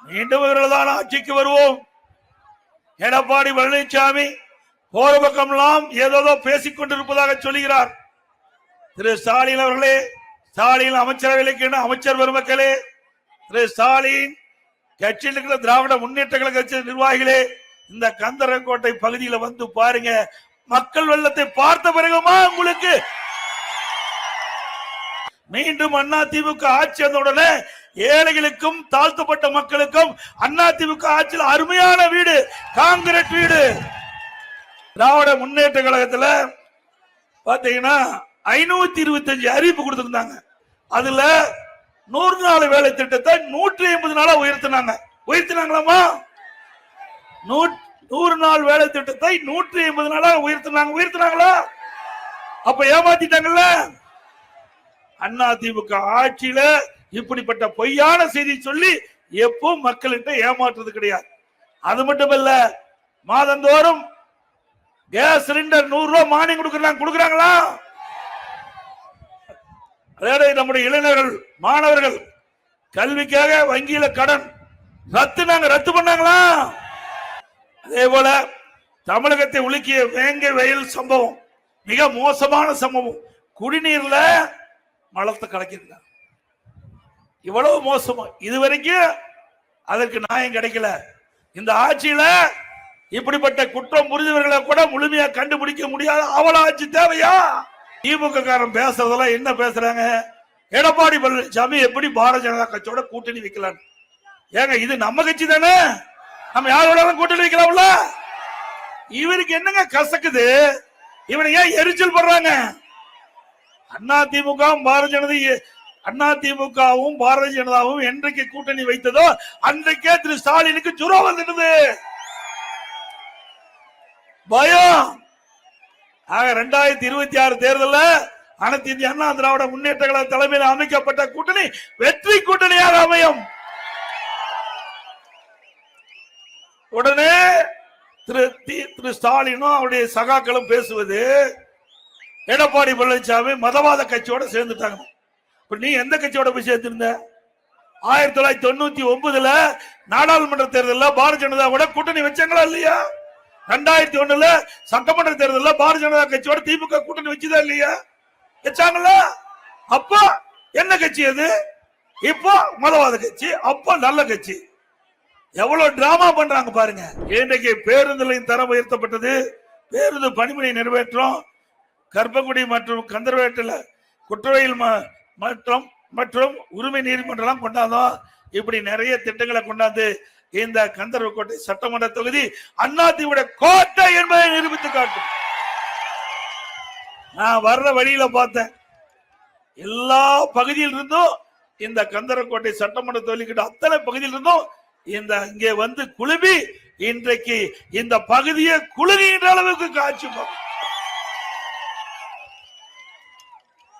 மீண்டும் இவர்கள்தான் ஆட்சிக்கு வருவோம். எடப்பாடி பழனிசாமி போற பக்கம்லாம் ஏதோ பேசிக் கொண்டிருப்பதாக சொல்கிறார். திரு ஸ்டாலின் அவர்களே, ஸ்டாலின் அமைச்சரவையில் அமைச்சர் பெருமக்களே, திரு ஸ்டாலின் கட்சியில் இருக்கிற திராவிட முன்னேற்ற கழக கட்சி நிர்வாகிகளே, இந்த கந்தரக்கோட்டை பகுதியில் வந்து பாருங்க. மக்கள் வெள்ளத்தை பார்த்த பிறகுமா உங்களுக்கு மீண்டும் அதிமுக ஆட்சி வந்தவுடனே ஏழைகளுக்கும் தாழ்த்தப்பட்ட மக்களுக்கும் அதிமுக ஆட்சியில் அருமையான வீடு, காங்கிரீட் வீடு. திராவிட முன்னேற்ற கழகத்தில் பாத்தீங்கன்னா 525 அறிவிப்பு கொடுத்திருந்தாங்க. அதுல 100 நாள் வேலை திட்டத்தை 150 நாளா உயர்த்தினாங்களாமா? 100 நாள் வேலை திட்டத்தை 150 நாளா உயர்த்தினாங்களா? அப்ப ஏமாத்திட்டாங்கல்ல. அதிமுக ஆட்சியில இப்படிப்பட்ட பொய்யான செய்தி சொல்லி எப்போ மக்கள்கிட்ட ஏமாற்றுறது கிடையாது. அது மட்டுமல்ல, மாதந்தோறும் கேஸ் சிலிண்டர் 100 ரூபாய் மானியம் கொடுக்கறாங்களா? அதே நம்முடைய இளைஞர்கள் மாணவர்கள் கல்விக்காக வங்கியில கடன் ரத்து பண்ணாங்களா? அதே போல தமிழகத்தை உலுக்கிய வேங்கை வயல் சம்பவம் மிக மோசமான சம்பவம். குடிநீர்ல மலத்தை கலக்கிருந்தாங்க. இவ்வளவு மோசமா இதுவரைக்கும் அதற்கு நியாயம் கிடைக்கல. இந்த ஆட்சியில இப்படிப்பட்ட குற்றம் புரிந்தவர்களை கூட முழுமையா கண்டுபிடிக்க முடியாத அவல ஆட்சி தேவையா? திமுக காரன் பேசுறதெல்லாம் என்ன பேசுறாங்க? எடப்பாடி பழனிசாமி எப்படி பாரதிய ஜனதா கட்சியோட கூட்டணி வைக்கலாம்? ஏங்க, இது நம்ம கட்சி தானே, நம்ம யாரோட கூட்டணி வைக்கலாம்ல? இவருக்கு என்னங்க கசக்குது? இவனை ஏன் எரிச்சல் பண்றாங்க? அதிமுகவும் பாரதிய ஜனதாவும் என்றைக்கு கூட்டணி வைத்ததோ அன்றைக்கே திரு ஸ்டாலினுக்கு ஜுரம் வந்துட்டது, பயம். 2026 தேர்தலில் அனைத்து இந்திய அண்ணா திராவிட முன்னேற்ற கழக தலைமையில் அமைக்கப்பட்ட கூட்டணி வெற்றி கூட்டணியாக அமையும். உடனே திரு ஸ்டாலினும் அவருடைய சகாக்களும் பேசுவது, எடப்பாடி பழனிசாமி மதவாத கட்சியோட சேர்ந்துட்டாங்க. நீ எந்த கட்சியோட போய் சேர்த்திருந்த? 1999 நாடாளுமன்ற தேர்தலில் பாரதிய ஜனதாவோட கூட்டணி வச்சாங்களா இல்லையா? 2001 சட்டமன்ற தேர்தலில் பாரதிய ஜனதா கட்சியோட திமுக கூட்டணி வச்சுதா இல்லையா? வச்சாங்களா? அப்ப என்ன கட்சி அது? இப்போ மதவாத கட்சி, அப்ப நல்ல கட்சி. எவ்வளவு டிராமா பண்றாங்க பாருங்க. இன்றைக்கு பேருந்துகளின் தரம் உயர்த்தப்பட்டது, பேருந்து பணிமனை நிறைவேற்றம், கர்ப்பகுடி மற்றும் கந்தர்வேட்டில் குற்றவியல் மற்றும் உரிமை நீதிமன்றம் கொண்டாந்தோம். இப்படி நிறைய திட்டங்களை கொண்டாந்து இந்த கந்தர்வக்கோட்டை சட்டமன்ற தொகுதி அதிமுக கோட்டை என்பதை நிரூபித்து காட்டும். நான் வர்ற வழியில பார்த்தேன், எல்லா பகுதியில் இருந்தும் இந்த கந்தர்வக்கோட்டை சட்டமன்ற தொகுதிக்கிட்ட அத்தனை பகுதியில் இருந்தும் இங்கே வந்து குழுமி இன்றைக்கு இந்த பகுதியை குழுகின்ற அளவுக்கு காட்சி.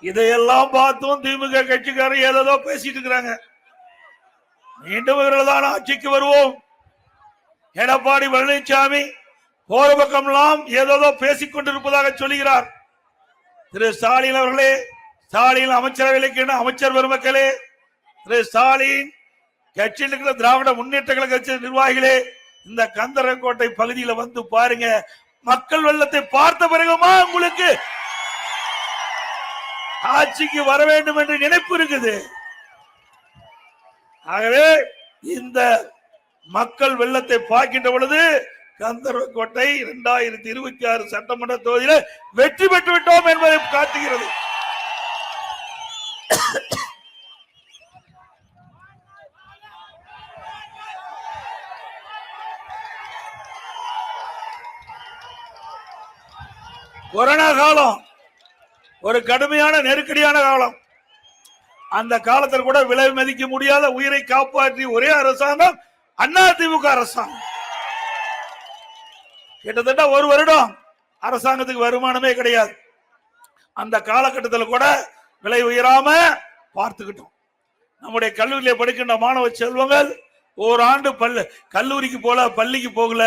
இதையெல்லாம் பார்த்தும் திமுக கட்சிக்காரர் ஏதோ பேசிட்டு இருக்கிறாங்க. மீண்டும் இவர்கள்தான் ஆட்சிக்கு வருவோம். எடப்பாடி பழனிசாமி போற பக்கம்லாம் ஏதோ பேசிக் கொண்டிருப்பதாக சொல்கிறார். திரு ஸ்டாலின் அவர்களே, ஸ்டாலின் அமைச்சரவையில் அமைச்சர் பெருமக்களே, திரு ஸ்டாலின் கட்சியில் இருக்கிற திராவிட முன்னேற்ற கழக கட்சி நிர்வாகிகளே, இந்த கந்தரக்கோட்டை பகுதியில் வந்து பாருங்க. மக்கள் வெள்ளத்தை பார்த்த பிறகுமா உங்களுக்கு ஆட்சிக்கு வர வேண்டும் என்று நினைப்பு இருக்குது. ஆகவே இந்த மக்கள் வெள்ளத்தை பார்க்கின்ற பொழுது கந்தர்வக்கோட்டை 2026 சட்டமன்ற தொகுதியில் வெற்றி பெற்று விட்டோம் என்பதை காட்டுகிறது. கொரோனா காலம் ஒரு கடுமையான நெருக்கடியான காலம். அந்த காலத்தில் கூட விலை மதிக்க முடியாத உயிரை காப்பாற்றிய ஒரே அரசாங்கம் அதிமுக அரசாங்கம். கிட்டத்தட்ட ஒரு வருடம் அரசாங்கத்துக்கு வருமானமே கிடையாது. அந்த காலகட்டத்தில் கூட விலை உயராம பார்த்துக்கிட்டோம். நம்முடைய கல்லூரியில் படிக்கின்ற மாணவ செல்வங்கள் ஓராண்டு கல்லூரிக்கு போல, பள்ளிக்கு போகல,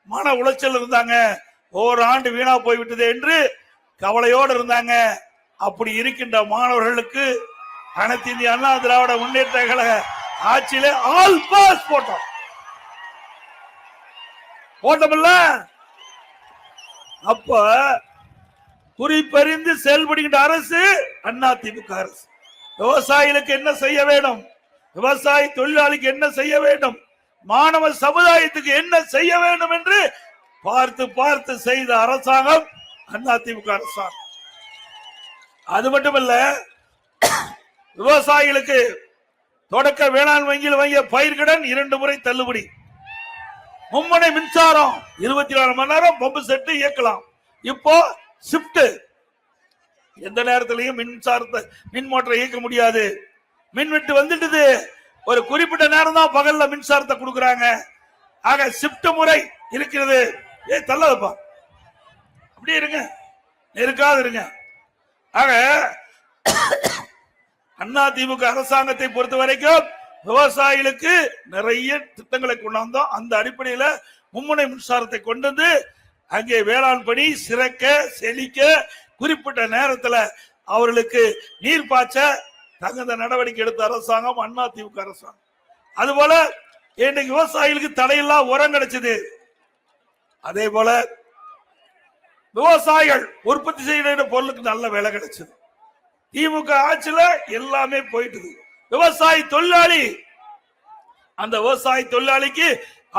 மன உளைச்சல் இருந்தாங்க. ஓராண்டு வீணா போய்விட்டது என்று கவலையோடு இருந்தாங்க. அப்படி இருக்கின்ற மாணவர்களுக்கு அனைத்து இந்திய அண்ணா திராவிட முன்னேற்ற கழக ஆட்சியில ஆல் பாஸ் போட்டோம்ல. அப்ப குறிப்பறிந்து செயல்படுகின்ற அரசு அதிமுக அரசு. விவசாயிகளுக்கு என்ன செய்ய வேண்டும், விவசாய தொழிலாளிக்கு என்ன செய்ய வேண்டும், மாணவ சமுதாயத்துக்கு என்ன செய்ய வேண்டும் என்று பார்த்து பார்த்து செய்த அரசாங்கம் அதிமுக அரசாங்கம். அது மட்டுமல்ல, விவசாயிகளுக்கு தொடக்க வேளாண் வங்கியில் வாங்கிய பயிர்கடன் 2 முறை தள்ளுபடி, மும்முனை மின்சாரம் 24 மணி நேரம் பம்பு செட்டு இயக்கலாம். இப்போ ஷிப்ட், எந்த நேரத்திலையும் மின்சாரத்தை மின் மோட்டரை இயக்க முடியாது. மின்வெட்டு வந்துட்டு ஒரு குறிப்பிட்ட நேரம் தான் பகல்ல மின்சாரத்தை கொடுக்கறாங்க. ஆக ஷிப்ட் முறை இருக்கிறது. தள்ளப்பா, அப்படி இருங்க, நெருக்காது இருங்க. ஆக அதிமுக அரசாங்கத்தை பொறுத்த வரைக்கும் விவசாயிகளுக்கு நிறைய திட்டங்களை கொண்டாந்தோம். அந்த அடிப்படையில் மும்முனை மின்சாரத்தை கொண்டு வந்து அங்கே வேளாண் பணி சிறக்க செழிக்க குறிப்பிட்ட நேரத்தில் அவர்களுக்கு நீர் பாய்ச்ச தகுந்த நடவடிக்கை எடுத்த அரசாங்கம் அதிமுக அரசாங்கம். அதுபோல இன்னைக்கு விவசாயிகளுக்கு தடையில்லா உரம் கிடைச்சது. அதே போல விவசாயிகள் உற்பத்தி செய்கிற பொருளுக்கு நல்ல விலை கிடைச்சது. திமுக ஆட்சியில எல்லாமே போயிட்டு விவசாய தொழிலாளி, அந்த விவசாய தொழிலாளிக்கு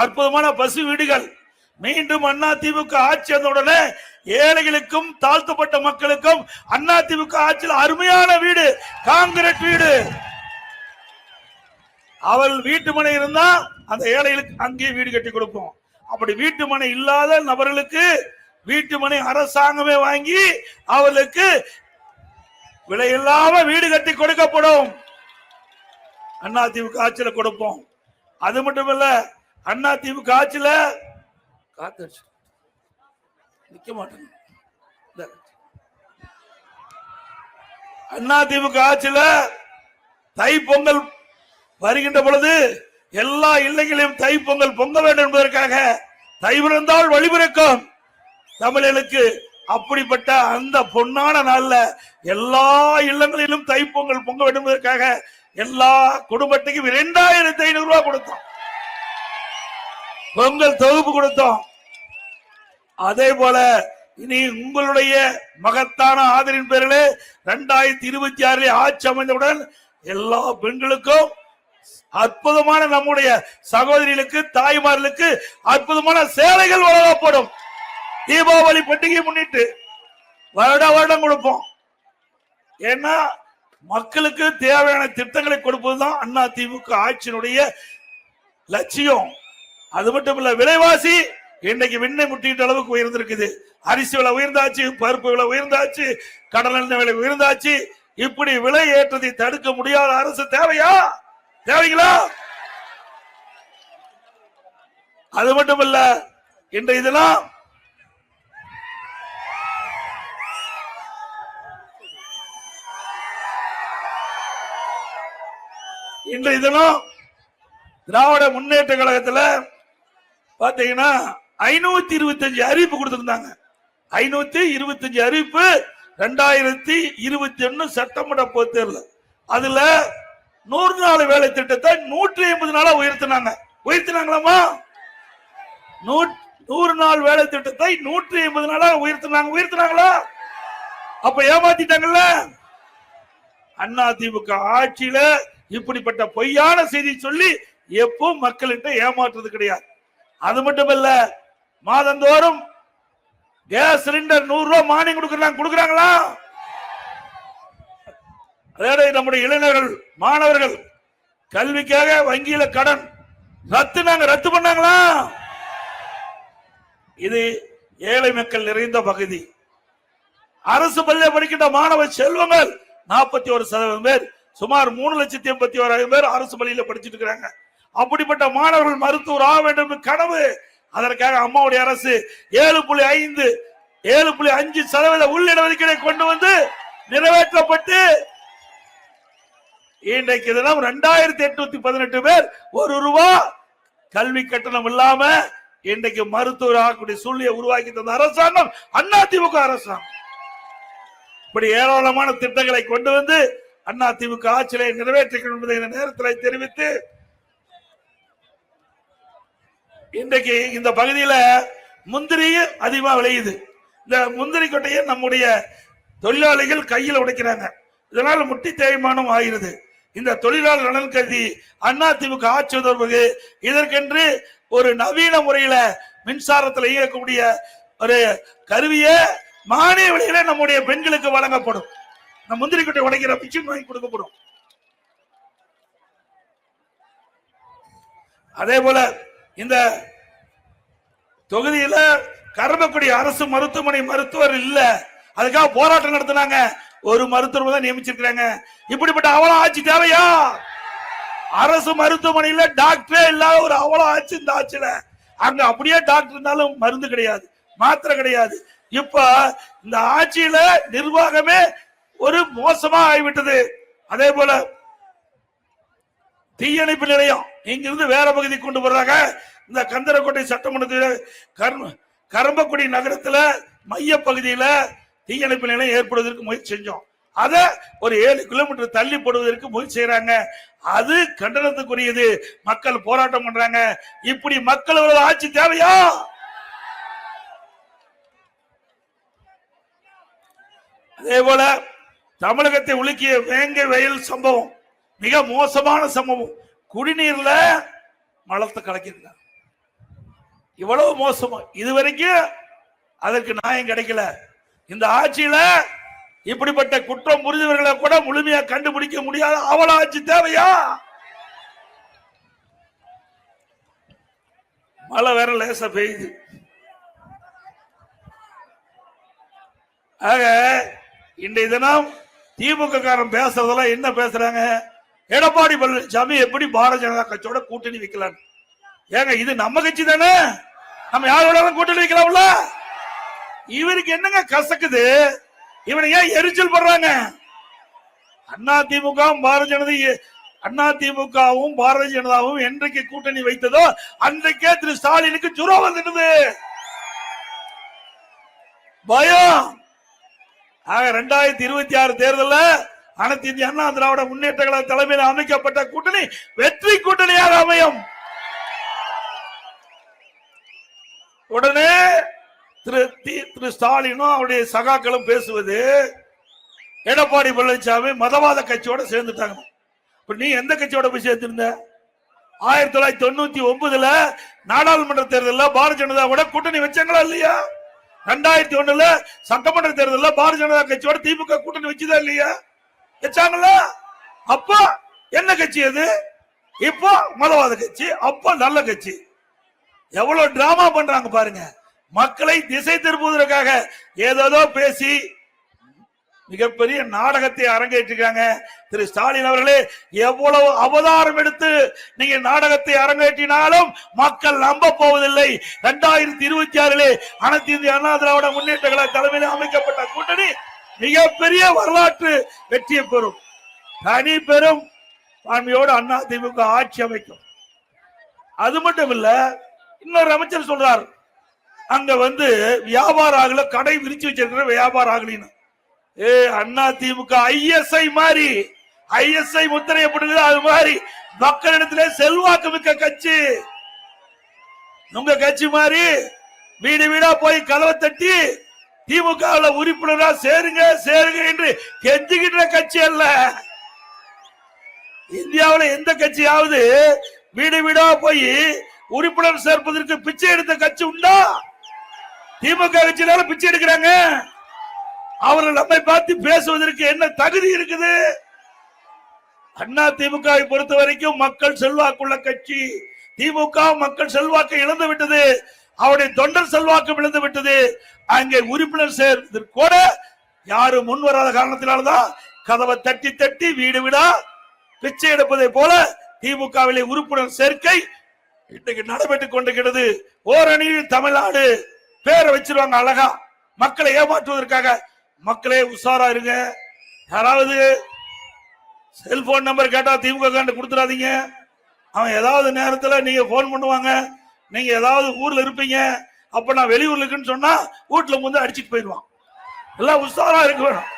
அற்புதமான பசு வீடுகள். மீண்டும் அதிமுக ஆட்சி வந்தவுடனே ஏழைகளுக்கும் தாழ்த்தப்பட்ட மக்களுக்கும் அதிமுக ஆட்சியில் அருமையான வீடு, காங்கிரீட் வீடு. அவள் வீட்டு மனை இருந்தா அந்த ஏழைகளுக்கு அங்கேயே வீடு கட்டி கொடுப்போம். அப்படி வீட்டு மனை இல்லாத நபர்களுக்கு வீட்டு மனை அரசாங்கமே வாங்கி அவர்களுக்கு விலையில்லாம வீடு கட்டி கொடுக்கப்படும். அதிமுக ஆட்சியில கொடுப்போம். அது மட்டுமல்ல, அதிமுக ஆட்சியில நிக்க மாட்டாங்க. அதிமுக ஆட்சியில தை பொங்கல் வருகின்ற பொழுது எல்லா இல்லங்களிலும் தை பொங்கல் பொங்க வேண்டும் என்பதற்காக தை பிறந்தால் வழிபிறக்கும் தமிழர்களுக்கு அப்படிப்பட்ட அந்த பொன்னான நாள்ல எல்லா இல்லங்களிலும் தைப்பொங்கல் பொங்க வேண்டும் என்பதற்காக எல்லா குடும்பத்துக்கும் 2500 ரூபாய் கொடுத்தோம். பொங்கல் தொகுப்பு கொடுத்தோம். அதே போல இனி உங்களுடைய மகத்தான ஆதரின் பேரிலே 2026 ஆட்சி அமைந்தவுடன் எல்லா பெண்களுக்கும் அற்புதமான நம்முடைய சகோதரிகளுக்கு தாய்மார்களுக்கு அற்புதமான சேலைகள் வழங்கப்படும். தீபாவளி பண்டிகை முன்னிட்டு வருடம் கொடுப்போம். ஏன்னா மக்களுக்கு தேவையான திட்டங்களை கொடுப்பதுதான் அதிமுக ஆட்சியினுடைய லட்சியம். அது மட்டும் இல்ல, விலைவாசி இன்னைக்கு விண்ணை முட்டிட்ட அளவுக்கு உயர்ந்திருக்குது. அரிசி விலை உயர்ந்தாச்சு, பருப்பு விலை உயர்ந்தாச்சு, கடல் எண்ணெய் விலை உயர்ந்தாச்சு. இப்படி விலை ஏற்றத்தை தடுக்க முடியாத அரசு தேவையா? தேவைங்களா? அது மட்டும் இல்ல, இன்றைய தினம் திராவிட முன்னேற்ற கழகத்தில் பாத்தீங்கன்னா 525 அறிவிப்பு கொடுத்திருந்தாங்க. 525 அறிவிப்பு 2021 சட்டமன்ற பொதுத் தேர்தல். அதுல 100 நாள் வேலை திட்டத்தை 150 நாளா உயர்த்தினாங்களாமா? 100 நாள் வேலை திட்டத்தை 150 நாளா உயர்த்தினாங்களா? அப்ப ஏமாத்திட்டாங்கல்ல. அதிமுக ஆட்சியில இப்படிப்பட்ட பொய்யான செய்தி சொல்லி எப்போ மக்கள்கிட்ட ஏமாற்றுறது கிடையாது. அது மட்டுமல்ல, மாதந்தோறும் கேஸ் சிலிண்டர் 100 ரூபாய் மானியம் கொடுக்கறாங்களா? அதே நம்முடைய இளைஞர்கள் மாணவர்கள் கல்விக்காக வங்கியில கடன் ரத்து பண்ணாங்களா? இது ஏழை மக்கள் நிறைந்த பகுதி. அரசு பள்ளியில் படிக்கின்ற மாணவ செல்வங்கள் 41% பேர், சுமார் 3,81,000 பேர் அரசு பள்ளியில படிச்சுட்டு இருக்கிறாங்க. அப்படிப்பட்ட மாணவர்கள் மருத்துவர் ஆக வேண்டும் கனவு. அதற்காக அம்மாவுடைய அரசு 7.5% உள்ளிடஒதுக்கீடை கொண்டு வந்து நிறைவேற்றப்பட்டு இன்றைக்கு தினம் 2818 பேர் 1 ரூபாய் கல்வி கட்டணம் இல்லாம இன்றைக்கு மருத்துவர் ஆகக்கூடிய சூழ்நிலையை உருவாக்கி தந்த அரசாங்கம் அதிமுக அரசாங்கம். இப்படி ஏராளமான திட்டங்களை கொண்டு வந்து அதிமுக ஆட்சியை நிறைவேற்றிக்கணும் என்பதை இந்த நேரத்தில் தெரிவித்து, இன்றைக்கு இந்த பகுதியில் முந்திரி அதிகமா விளையுது. இந்த முந்திரி கொட்டையை நம்முடைய தொழிலாளிகள் கையில் உடைக்கிறாங்க. இதனால் முட்டி தேய்மானம் ஆகிறது. இந்த தொழிலாளர் நலன் கருதி அதிமுக ஆட்சி தொடர்பு இதற்கென்று ஒரு நவீன முறையில மின்சாரத்தில் இயக்கக்கூடிய ஒரு கருவியை மானிய விலையில நம்முடைய பெண்களுக்கு வழங்கப்படும். முந்திரி கொட்டை உடைக்கிற மிஷின் வாங்கி கொடுக்கப்படும். அதே போல இந்த தொகுதியில கரம்பக்குடி அரசு மருத்துவமனை மருத்துவர் இல்ல, அதுக்காக போராட்டம் நடத்தினாங்க. ஒரு மருத்துவர் தான் நியமிச்சிருக்காங்க. இப்படிப்பட்ட அவல ஆட்சி தேவையா? அரசு மருத்துவமனையில டாக்டரே இல்லாத ஒரு அவல ஆட்சி இந்த ஆட்சியில. அங்க அப்படியே டாக்டர் இருந்தாலும் மருந்து கிடையாது, மாத்திரை கிடையாது. இப்ப இந்த ஆட்சியில நிர்வாகமே ஒரு மோசமா ஆகிவிட்டது. அதே போல தீயணைப்பு நிலையம் இங்கிருந்து வேற பகுதி கொண்டு வர்றாங்க. இந்த கந்தரக்கோட்டை சட்டமன்றத்தில் கரம்பக்குடி நகரத்துல மைய பகுதியில தீயணைப்பு நிலையம் ஏற்படுவதற்கு முயற்சி செஞ்சோம். அத ஒரு 7 கிலோமீட்டர் தள்ளி போடுவதற்கு முயற்சி செய்யறாங்க. அது கண்டனத்துக்குரியது. மக்கள் போராட்டம் பண்றாங்க. இப்படி மக்களோட ஆட்சி தேவையா? அதே போல தமிழகத்தை உலுக்கிய வேங்கை வயல் சம்பவம் மிக மோசமான சம்பவம். குடிநீர்ல மலத்தை கலக்கிருக்காங்க. இவ்வளவு மோசமா இதுவரைக்கும் அதற்கு நியாயம் கிடைக்கல. இந்த ஆட்சியில இப்படிப்பட்ட குற்றம் புரிந்தவர்களை கூட முழுமையா கண்டுபிடிக்க முடியாத அவல ஆட்சி தேவையா? மழை வேற லேசா பெய்யுது. ஆக இன்றைய தினம் திமுக காரன் பேசுறதெல்லாம் என்ன பேசுறாங்க? எடப்பாடி பழனிசாமி எப்படி பாரதிய ஜனதா கட்சியோட கூட்டணி வைக்கலாம்? ஏங்க இது நம்ம கட்சி தானே, நம்ம யாரோட கூட்டணி வைக்கலாம்ல? இவருக்கு என்னங்க கசக்குது? இவனை ஏன் எரிச்சல் பண்றாங்க? அதிமுகவும் பாரதிய ஜனதாவும் என்றைக்கு கூட்டணி வைத்ததோ அன்றைக்கே திரு ஸ்டாலினுக்கு ஜுரம் வந்துடுது, பயம். ஆக 2026 தேர்தலில் அனைத்து இந்திய அண்ணா திராவிட முன்னேற்ற கழக தலைமையில் அமைக்கப்பட்ட கூட்டணி வெற்றி கூட்டணியாக அமையும். உடனே திரு ஸ்டாலினும் அவருடைய சகாக்களும் பேசுவது எடப்பாடி பழனிசாமி மதவாத கட்சியோட சேர்ந்துட்டாங்க. நீ எந்த கட்சியோட போய் சேர்த்திருந்த? 1999 நாடாளுமன்ற தேர்தலில் பாரதிய ஜனதாவோட கூட்டணி வச்சாங்களா இல்லையா? 2001 சட்டமன்ற தேர்தலில் பாரதிய ஜனதா கட்சியோட திமுக கூட்டணி வச்சுதா இல்லையா? வச்சாங்களா? அப்ப என்ன கட்சி அது? இப்போ மதவாத கட்சி, அப்ப நல்ல கட்சி. எவ்வளவு டிராமா பண்றாங்க பாருங்க. மக்களை திசை திருப்புவதற்காக ஏதோ பேசி மிகப்பெரிய நாடகத்தை அரங்கேற்றிருக்காங்க. திரு ஸ்டாலின் அவர்களே, எவ்வளவு அவதாரம் எடுத்து நீங்க நாடகத்தை அரங்கேற்றினாலும் மக்கள் நம்ப போவதில்லை. 2026 அனைத்து இந்திய அண்ணா திராவிட முன்னேற்ற கழக தலைமையில் அமைக்கப்பட்ட கூட்டணி மிகப்பெரிய வரலாற்று வெற்றியை பெறும். தனி பெரும் பான்மையோடு அதிமுக ஆட்சி அமைக்கும். அது மட்டும் இல்ல, இன்னொரு அமைச்சர் சொல்றார், அங்க வியாபார ஆகல, கடை விரிச்சு வச்சிருக்கிற வியாபார ஆகலின்னு. அதிமுக ஐஎஸ்ஐ மாதிரி, ஐஎஸ்ஐ முத்திரை எப்படி அது மாதிரி மக்களிடத்திலே செல்வாக்கு மிக்க கட்சி. உங்க கட்சி மாதிரி வீடு வீடா போய் கதவை தட்டி திமுக உறுப்பினரா சேருங்க சேருங்க என்று கெஞ்சுகின்ற கட்சி அல்ல. இந்தியாவில் எந்த கட்சியாவது வீடு வீடா போய் உறுப்பினர் சேர்ப்பதற்கு பிச்சை எடுத்த கட்சி உண்டா? திமுக கட்சியினால பிச்சை எடுக்கிறாங்க. அவர்கள் நம்மை பார்த்து பேசுவதற்கு என்ன தகுதி இருக்குது? அதிமுகவை பொறுத்த வரைக்கும் மக்கள் செல்வாக்குள்ள கட்சி. திமுக மக்கள் செல்வாக்கு இழந்து விட்டது, அவருடைய தொண்டர் செல்வாக்கு இழந்து விட்டது. அங்கே உறுப்பினர் சேர்வதற்கு கூட யாரும் முன் வராத காரணத்தினால்தான் கதவை தட்டி தட்டி வீடு வீடா பிச்சை எடுப்பதை போல திமுகவிலே உறுப்பினர் சேர்க்கை இன்றைக்கு நடைபெற்றுக் கொண்டிருக்கிறது. ஓரணியில் தமிழ்நாடு பேரை வச்சிருவாங்க அழகா, மக்களை ஏமாற்றுவதற்காக. மக்களே உஷாரா இருங்க. யாராவது செல்போன் நம்பர் கேட்டா திமுக காண்டு கொடுத்துடாதீங்க. அவன் ஏதாவது நேரத்தில் நீங்க போன் பண்ணுவாங்க, நீங்க ஏதாவது ஊர்ல இருப்பீங்க, அப்ப நான் வெளியூர்ல இருக்குன்னு சொன்னா வீட்டுல வந்து அடிச்சுட்டு போயிடுவான். எல்லாம் உஷாரா இருக்க வேணும்.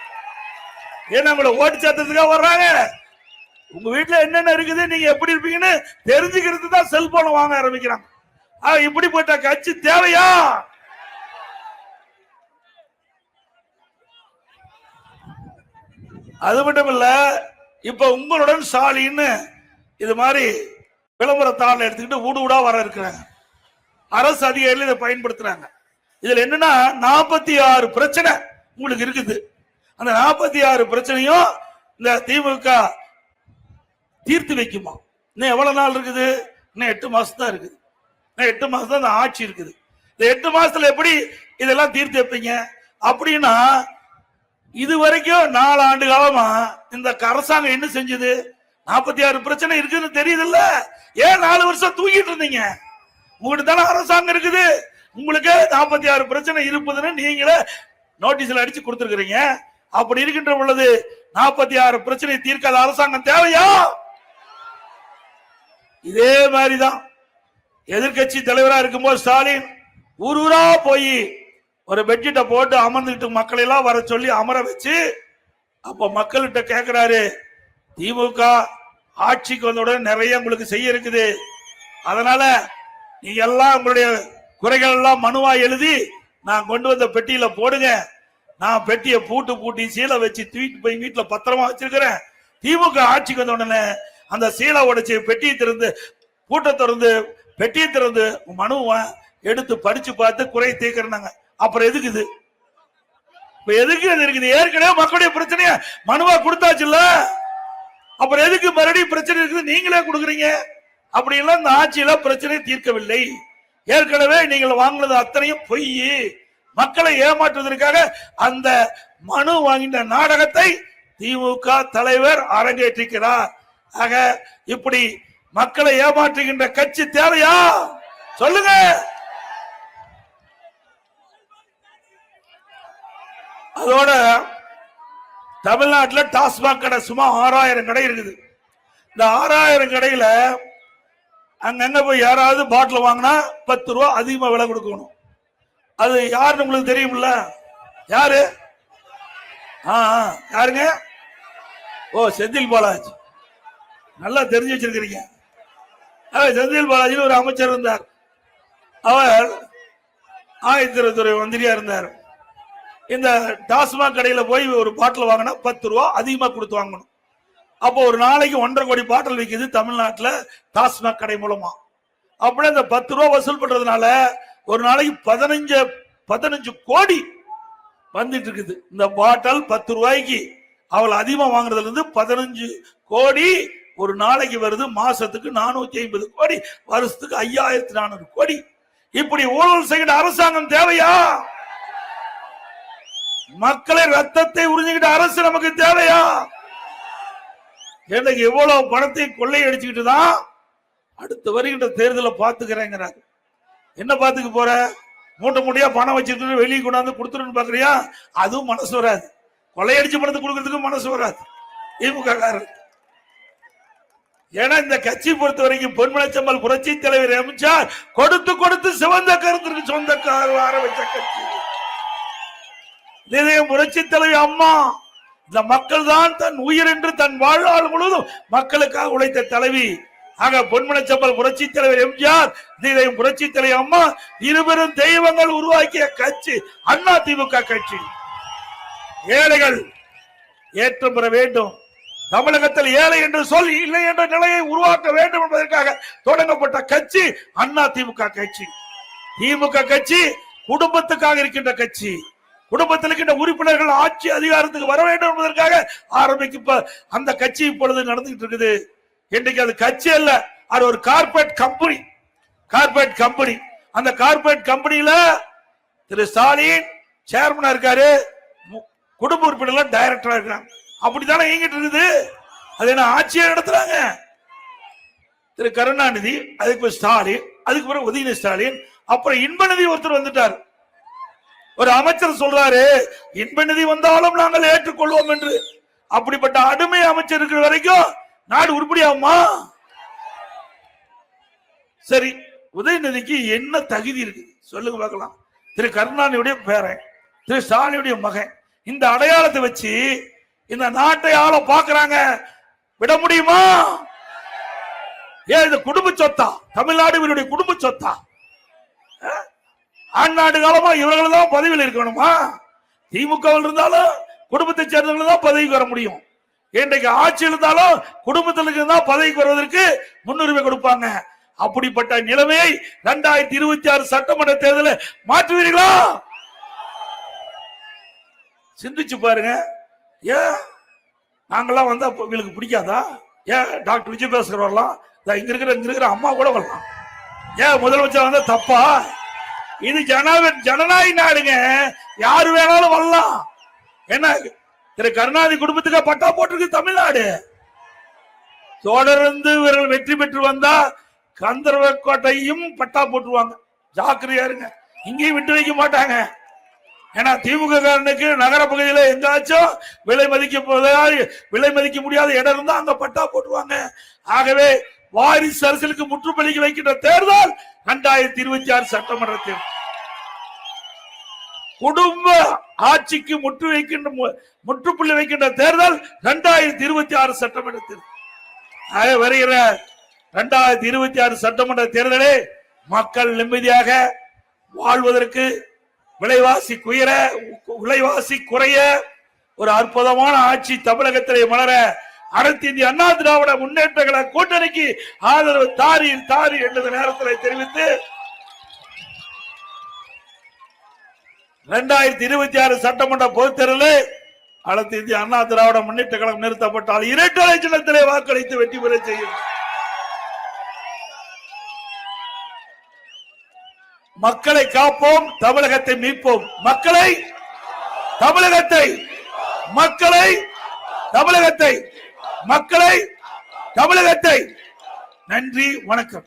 ஏன்னா உங்களை ஓட்டு சாத்ததுக்காக வர்றாங்க. உங்க வீட்டுல என்னென்ன இருக்குது, நீங்க எப்படி இருப்பீங்கன்னு தெரிஞ்சுக்கிறது தான் செல்போன் வாங்க ஆரம்பிக்கிறாங்க. இப்படிப்பட்ட கட்சி தேவையா? அது மட்டும் இல்ல, இப்ப உங்களுடன் ஸ்டாலின் இது மாதிரி விளம்பரத்தாள் எடுத்துக்கிட்டு ஊடு ஊடா வர இருக்கிறாங்க. அரசு அதிகாரிகள் இதை பயன்படுத்துறாங்க. இதுல என்னன்னா 46 பிரச்சனை உங்களுக்கு இருக்குது. அந்த 46 பிரச்சனையும் இந்த திமுக தீர்த்து வைக்குமா? இன்னும் எவ்வளவு நாள் இருக்குது? இன்னும் 8 மாசம் தான் இருக்குது. இன்னும் 8 மாசம் தான் இந்த ஆட்சி இருக்குது. இந்த 8 மாசத்துல எப்படி இதெல்லாம் தீர்த்து வைப்பீங்க? அப்படின்னா இது வரைக்கும் 4 ஆண்டு காலமா இந்த அரசாங்கம் என்ன செஞ்சது? 46 பிரச்சனை இருக்குன்னு தெரியுது இல்ல? ஏன் 4 வருஷம் தூக்கிட்டு இருந்தீங்க? உங்ககிட்ட தானே அரசாங்கம் இருக்குது. உங்களுக்கு 46 பிரச்சனை இருப்பதுன்னு நீங்களே நோட்டீஸ்ல அடிச்சு கொடுத்துருக்கீங்க. அப்படி இருக்கின்ற பொழுது 46 பிரச்சனை தீர்க்காத அரசாங்கம் தேவையா? இதே மாதிரிதான் எதிர்கட்சி தலைவரா இருக்கும்போது ஸ்டாலின் ஊர் ஊரா போய் ஒரு பெட்ஷீட்டை போட்டு அமர்ந்துட்டு மக்களை எல்லாம் வர சொல்லி அமர வச்சு, அப்ப மக்கள்கிட்ட கேட்கிறாரு, திமுக ஆட்சிக்கு வந்தவுடன் நிறைய உங்களுக்கு செய்ய இருக்குது, அதனால நீங்க எல்லாம் உங்களுடைய குறைகள் எல்லாம் மனுவா எழுதி நான் கொண்டு வந்த பெட்டியில போடுங்க. நான் பெட்டியை பூட்டி சீலை வச்சு தூக்கிட்டு போய் வீட்டுல பத்திரமா வச்சிருக்கிறேன். திமுக ஆட்சிக்கு வந்த உடனே அந்த சீலை உடைச்சு பெட்டியை திறந்து பூட்டை திறந்து பெட்டியை திறந்து மனுவை எடுத்து படிச்சு பார்த்து குறை தீர்க்கிறாங்க. அப்புறம் எதுக்கு இது? எதுக்கு அது இருக்குது? ஏற்கனவே மக்களுடைய பிரச்சனைய மனுவா கொடுத்தாச்சு இல்ல, அப்புறம் எதுக்கு மறுபடியும் பிரச்சனை இருக்குது நீங்களே கொடுக்குறீங்க? அப்படி எல்லாம் இந்த ஆட்சியில பிரச்சனை தீர்க்கவில்லை. ஏற்கனவே நீங்கள் வாங்கினது அத்தனையும் பொய். மக்களை ஏமாற்றுவதற்காக அந்த மனு வாங்கின நாடகத்தை திமுக தலைவர் அரங்கேற்றிருக்கிறார். ஆக இப்படி மக்களை ஏமாற்றுகின்ற கட்சி தேவையா? சொல்லுங்க. அதோட தமிழ்நாட்டில் டாஸ்மாக் கடை சும்மா 6000 கடை இருக்குது. இந்த 6000 கடையில அங்கங்க போய் யாராவது பாட்டில் வாங்கினா 10 ரூபா அதிகமா விலை கொடுக்கணும். அது யாருன்னு உங்களுக்கு தெரியும்ல? யாரு? யாருங்க? ஓ, செந்தில் பாலாஜி. நல்லா தெரிஞ்சு வச்சிருக்கிறீங்க. செந்தில் பாலாஜி ஒரு அமைச்சர் இருந்தார். அவர் ஆயத்திரத்துறை மந்திரியா இருந்தார். இந்த டாஸ்மாக் கடையில போய் ஒரு பாட்டில் வாங்கினா 10 ரூபா அதிகமா கொடுத்து வாங்கணும். அப்போ ஒரு நாளைக்கு 1.5 கோடி பாட்டில் விற்குது தமிழ்நாட்டில் டாஸ்மாக் கடை மூலமா. அப்படி இந்த 10 ரூபா வசூல் பண்றதுனால ஒரு நாளைக்கு 15 கோடி வந்துட்டு இருக்குது. இந்த பாட்டில் 10 ரூபாய்க்கு அவள் அதிகமா வாங்குறதுல இருந்து 15 கோடி ஒரு நாளைக்கு வருது. மாசத்துக்கு 450 கோடி, வருஷத்துக்கு 5400 கோடி. இப்படி ஊழல் செய்கிற அரசாங்கம் தேவையா? மக்களை ரத்தத்தை உறிஞ்சிக்கிட்ட அரசு நமக்கு தேவையா? எனக்கு எவ்வளவு பணத்தை கொள்ளையடிச்சுக்கிட்டு தான் அடுத்த வருகின்ற தேர்தலை பாத்துக்கிறேங்கிறாங்க. என்ன பாத்துக்க போற? மூட்டை மூட்டையா பணம் வச்சுட்டு வெளியே கொண்டாந்து கொடுத்துருன்னு பாக்குறியா? அதுவும் மனசு வராது. கொள்ளையடிச்சு பணத்தை கொடுக்கறதுக்கு மனசு வராது திமுக காரர். ஏன்னா இந்த கட்சி பொறுத்த வரைக்கும் பொன்மனச்செம்மல் புரட்சி தலைவர் எம்ஜிஆர் கொடுத்து கொடுத்து சிவந்த கருத்திற்கு சொந்தக்கார ஆரம்பிச்ச கட்சி. இதயம் புரட்சி தலைவி அம்மா. இந்த மக்கள் தான் தன் உயிர் என்று தன் வாழ்நாள் முழுவதும் மக்களுக்காக உழைத்த தலைவி. ஆக பொன்மனச்செம்மல் புரட்சி தலைவர் எம்ஜிஆர், இதயம் புரட்சி தலைவி அம்மா, இருவரும் தெய்வங்கள் உருவாக்கிய கட்சி அண்ணா திமுக கட்சி. ஏழைகள் ஏற்றம் பெற வேண்டும். தமிழகத்தில் ஏழை என்று சொல் இல்லை என்ற நிலையை உருவாக்க வேண்டும் என்பதற்காக தொடங்கப்பட்ட கட்சி அண்ணா திமுக கட்சி. திமுக கட்சி குடும்பத்துக்காக இருக்கின்ற கட்சி. குடும்பத்தில் இருக்கின்ற உறுப்பினர்கள் ஆட்சி அதிகாரத்துக்கு வர வேண்டும் என்பதற்காக ஆரம்பிக்க அந்த கட்சி இப்பொழுது நடந்துகிட்டு இருக்குது. இன்றைக்கு அது கட்சி அல்ல, அது ஒரு கார்பரேட் கம்பெனி. Corporate company. அந்த கார்பரேட் கம்பெனியில திரு ஸ்டாலின் சேர்மனா இருக்காரு, குடும்ப உறுப்பினர் டைரக்டரா இருக்காங்க. அப்படித்தானே இயங்கிட்டு இருக்குது. அது என்ன ஆட்சியை நடத்துறாங்க? திரு கருணாநிதி, அதுக்கு ஸ்டாலின், அதுக்கு பிறகு உதயநிதி ஸ்டாலின், அப்புறம் இன்பநிதி ஒருத்தர் வந்துட்டார். ஒரு அமைச்சர் சொல்றாரு, இன்பநிதி வந்தாலும் நாங்கள் ஏற்றுக்கொள்வோம் என்று. அப்படிப்பட்ட அடிமை அமைச்சர் இருக்கிற வரைக்கும் நாடு உருப்படியாகுமா? சரி, உதயநிதிக்கு என்ன தகுதி இருக்கு சொல்லுங்க பார்க்கலாம். திரு கருணாநிதியுடைய பேரன், திரு ஸ்டாலினுடைய மகன், இந்த அடையாளத்தை வச்சு இந்த நாட்டை ஆள பாக்குறாங்க, விட முடியுமா? ஏன் இது குடும்ப சொத்தா? தமிழ்நாடு இவருடைய குடும்ப சொத்தா? ஆண்டாண்டு காலமா இவர்கள் தான் பதவியில் இருக்கணுமா? திமுக இருந்தாலும் குடும்பத்தை சேர்ந்தவர்கள் தான் பதவிக்கு வர முடியும். இன்றைக்கு ஆட்சி இருந்தாலும் குடும்பத்திற்கு தான் பதவிக்கு வருவதற்கு முன்னுரிமை கொடுப்பாங்க. அப்படிப்பட்ட நிலைமையை 2026 சட்டமன்ற தேர்தலில் மாற்றுவீர்களா? சிந்திச்சு பாருங்க. ஏன் நாங்கெல்லாம் வந்தா உங்களுக்கு பிடிக்காதா? ஏன் டாக்டர் விஜயபாஸ்கர் வரலாம், இங்க இருக்கிற அம்மா கூட வரலாம். ஏன் முதலமைச்சர் வந்தா தப்பா? இது ஜனநாயக நாடுங்க, யாரு வேணாலும் வரலாம். என்ன திரு கருணாநிதி குடும்பத்துக்கு பட்டா போட்டிருக்கு தமிழ்நாடு. தொடர்ந்து இவர்கள் வெற்றி பெற்று வந்தா கந்தர்வக்கோட்டையும் பட்டா போட்டுருவாங்க. ஜாக்கிரதையா இருங்க, இங்கேயும் விட்டு வைக்க மாட்டாங்க. ஏன்னா திமுக காரனுக்கு நகர பகுதியில் எங்காச்சும் விலை மதிக்க முடியாத இடம் இருந்தா அங்க பட்டா போட்டுருவாங்க. ஆகவே வாரிசு அரசியலுக்கு முற்றுப்புள்ளி வைக்கின்ற தேர்தல் 2026 சட்டமன்ற தேர்தல். குடும்ப ஆட்சிக்கு முற்றுப்புள்ளி வைக்கின்ற தேர்தல் 2026 சட்டமன்ற தேர்தல். வருகிற 2026 சட்டமன்ற தேர்தலே மக்கள் நிம்மதியாக வாழ்வதற்கு, விலைவாசி குறைய ஒரு அற்புதமான ஆட்சி தமிழகத்திலே மலர அனைத்து இந்திய அண்ணா திராவிட முன்னேற்ற கழக கூட்டணிக்கு ஆதரவு தாரி என்ற நேரத்தில் தெரிவித்து 2026 சட்டமன்ற பொதுத் தேர்தலில் அனைத்து இந்திய அண்ணா திராவிட முன்னேற்ற கழகம் நிறுத்தப்பட்டால் இரட்டை சின்னத்திலே வாக்களித்து வெற்றி பெற செய்யும். மக்களை காப்போம், தமிழகத்தை மீட்போம். மக்களை தமிழகத்தை. நன்றி, வணக்கம்.